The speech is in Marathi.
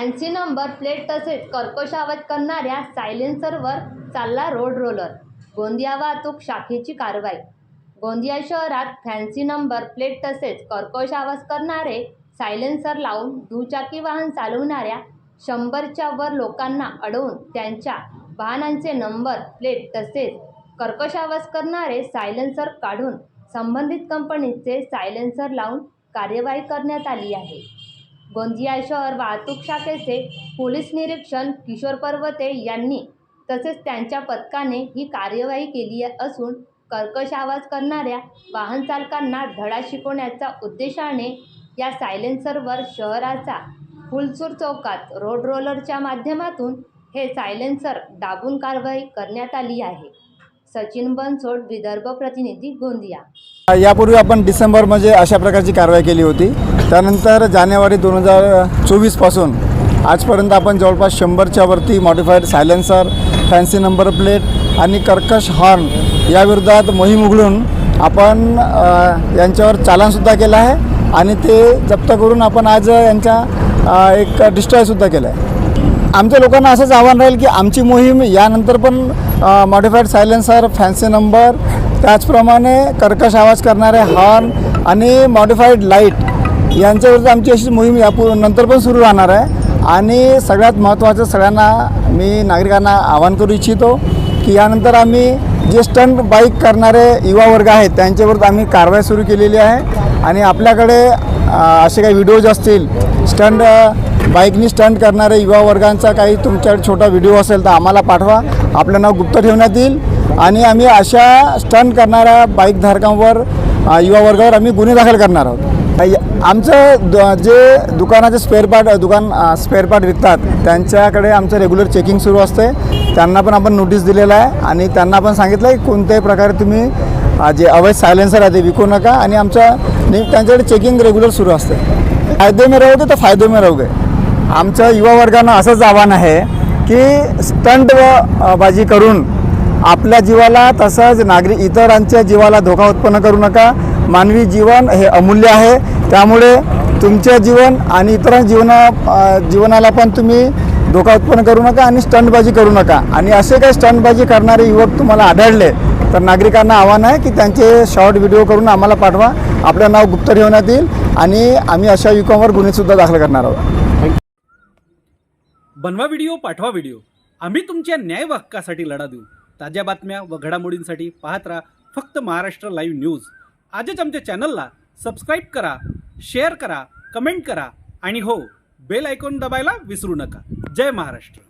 फॅन्सी नंबर प्लेट तसेच कर्कश आवाज करणाऱ्या सायलेन्सरवर चालला रोड रोलर. गोंदिया वाहतूक शाखेची कारवाई. गोंदिया शहरात फॅन्सी नंबर प्लेट तसेच कर्कश आवाज करणारे सायलेन्सर लावून दुचाकी वाहन चालवणाऱ्या 100च्या वर लोकांना अडवून त्यांच्या वाहनांचे नंबर प्लेट तसेच कर्कश आवाज करणारे सायलेन्सर काढून संबंधित कंपनीचे सायलेन्सर लावून कार्यवाही करण्यात आली आहे. गोंदिया शहर वाहतूक शाखेचे पोलीस निरीक्षक किशोर पर्वते यांनी तसेच त्यांच्या पथकाने ही कार्यवाही केली असून कर्कश आवाज करणाऱ्या वाहन चालकांना धडा शिकवण्याच्या उद्देशाने या सायलेन्सरवर शहराचा फुलसूर चौकात रोड रोलरच्या माध्यमातून हे सायलेन्सर दाबून कारवाई करण्यात आली आहे. सचिन बनसोड, विदर्भ प्रतिनिधी, गोंदिया. यापूर्वी आपण डिसेंबरमध्ये अशा प्रकारची कारवाई केली होती. त्यानंतर जानेवारी 2024 पासून आजपर्यंत आपण जवळपास 100च्या वरती modified silencer, fancy number plate आणि कर्कश हॉर्न याविरोधात मोहीम उघडून आपण यांच्यावर चालानसुद्धा केलं आहे आणि ते जप्त करून आपण आज यांच्या एक डिस्ट्रॉयसुद्धा केलं आहे. आमच्या लोकांना असंच आव्हान राहील की आमची मोहीम यानंतर पण मॉडिफाईड सायलेन्सर, फॅन्सी नंबर, त्याचप्रमाणे कर्कश आवाज करणारे हॉर्न आणि मॉडिफाईड लाईट यांच्याविरुद्ध आमची अशी मोहीम नंतर पण सुरू राहणार आहे. आणि सगळ्यात महत्त्वाचं सगळ्यांना मी नागरिकांना आवाहन करू इच्छितो की यानंतर आम्ही जे स्टंट बाईक करणारे युवा वर्ग आहेत त्यांच्याविरुद्ध आम्ही कारवाई सुरू केलेली आहे. आणि आपल्याकडे असे काही व्हिडिओज असतील, बाईकनी स्टंट करणारे युवा वर्गांचा काही तुमच्याकडे छोटा व्हिडिओ असेल तर आम्हाला पाठवा. आपलं नाव गुप्त ठेवण्यात येईल आणि आम्ही अशा स्टंट करणाऱ्या बाईकधारकांवर, युवा वर्गावर आम्ही गुन्हे दाखल करणार आहोत. आमचं जे दुकानाचे स्पेअर पार्ट विकतात त्यांच्याकडे आमचं रेग्युलर चेकिंग सुरू असते. त्यांना पण आपण नोटीस दिलेलं आहे आणि त्यांना पण सांगितलं आहे की कोणत्याही प्रकारे तुम्ही जे अवैध सायलेन्सर आहे ते विकू नका आणि त्यांच्याकडे चेकिंग रेग्युलर सुरू असते. फायदे में रहोगे तर फायदे में रहोगे. आमच्या युवा वर्गांना असंच आव्हान आहे की स्टंट बाजी करून आपल्या जीवाला तसंच इतरांच्या जीवाला धोका उत्पन्न करू नका. मानवी जीवन हे अमूल्य आहे, त्यामुळे तुमचे जीवन आणि इतरांच्या जीवनाला पण तुम्ही धोका उत्पन्न करू नका आणि स्टंटबाजी करू नका. आणि असे काही स्टंटबाजी करणारे युवक तुम्हाला आढळले तर नागरिकांना आव्हान आहे की त्यांचे शॉर्ट व्हिडिओ करून आम्हाला पाठवा. आपलं नाव गुप्त ठेवण्यात येईल आणि आम्ही अशा युवकांवर गुन्हेसुद्धा दाखल करणार आहोत. बनवा व्हिडिओ, पाठवा व्हिडिओ. आम्ही तुमच्या न्याय हक्कासाठी लढा देऊ. ताज्या बातम्या व घडामोडींसाठी पाहत राहा फक्त महाराष्ट्र लाईव्ह न्यूज. आजच आमच्या चॅनलला सबस्क्राईब करा, शेअर करा, कमेंट करा आणि हो, बेल आयकॉन दबायला विसरू नका. जय महाराष्ट्र.